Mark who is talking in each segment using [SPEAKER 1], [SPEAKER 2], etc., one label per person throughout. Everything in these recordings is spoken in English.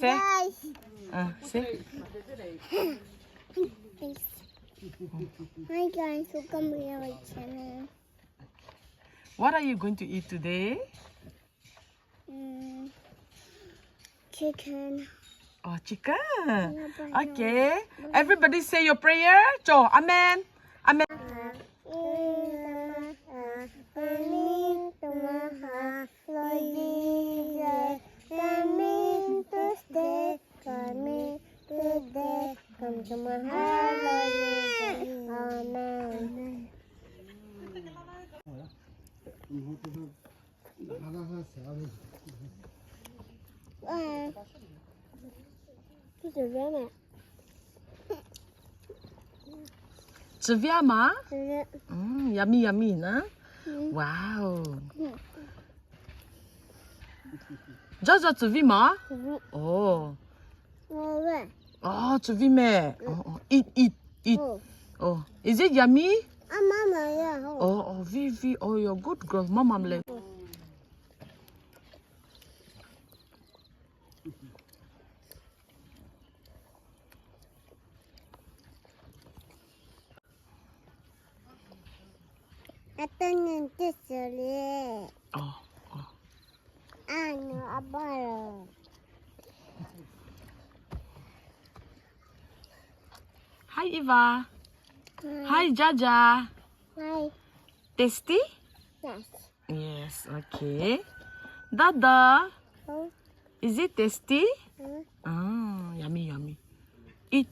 [SPEAKER 1] Say.
[SPEAKER 2] Guys.
[SPEAKER 1] Say.
[SPEAKER 2] Hi guys, welcome to our channel.
[SPEAKER 1] What are you going to eat today?
[SPEAKER 2] Chicken.
[SPEAKER 1] Oh, chicken. Okay. Everybody say your prayer. Cho, amen. Amen.
[SPEAKER 2] Come to my heart, amen. Cái từ đó nè.
[SPEAKER 1] 吃饭吗？
[SPEAKER 2] Từ
[SPEAKER 1] yummy yummy 呢？Wow. Jojo 吃饭吗？ Oh.
[SPEAKER 2] đó.
[SPEAKER 1] Oh, 吃饭咩？Oh, eat. Oh, is it yummy?
[SPEAKER 2] Mama ya.
[SPEAKER 1] Oh, Vivi. Oh, you're good girl. Mama like.
[SPEAKER 2] Atangin tisuli.
[SPEAKER 1] Oh.
[SPEAKER 2] Ano abaro.
[SPEAKER 1] Hi, Eva. Hi, Jaja.
[SPEAKER 2] Hi.
[SPEAKER 1] Tasty?
[SPEAKER 2] Yes.
[SPEAKER 1] Yes, okay. Dada.
[SPEAKER 2] Oh.
[SPEAKER 1] Is it tasty?
[SPEAKER 2] Hmm.
[SPEAKER 1] Ah, yummy. Eat.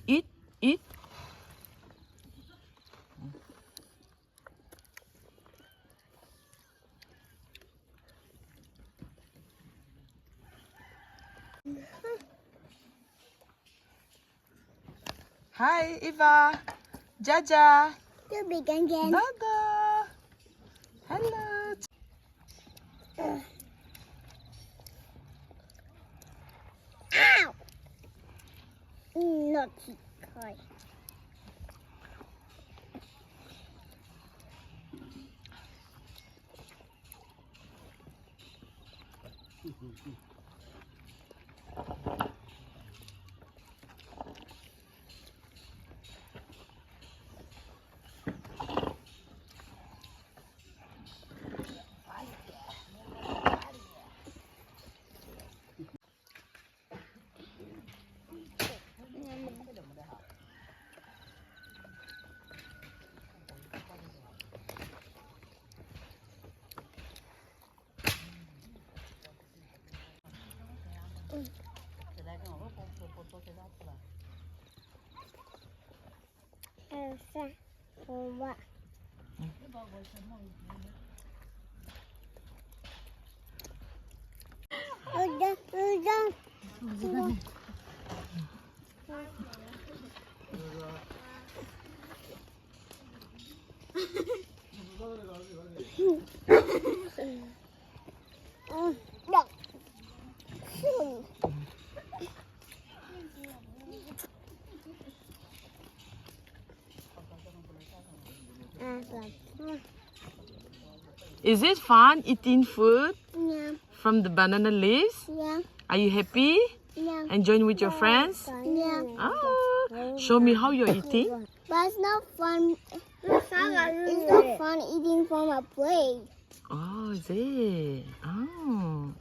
[SPEAKER 1] Hi, Eva. Jaja.
[SPEAKER 2] You begin again.
[SPEAKER 1] Dada. Hello.
[SPEAKER 2] Ow! Naughty boy. Elsa, Oma. Udah.
[SPEAKER 1] Is it fun eating food
[SPEAKER 2] Yeah.
[SPEAKER 1] from the banana leaves?
[SPEAKER 2] Yeah.
[SPEAKER 1] Are you happy?
[SPEAKER 2] Yeah.
[SPEAKER 1] Enjoying with your friends?
[SPEAKER 2] Yeah.
[SPEAKER 1] Oh, show me how you're eating.
[SPEAKER 2] But it's not fun. It's not fun eating from a plate.
[SPEAKER 1] Oh, is it? Oh.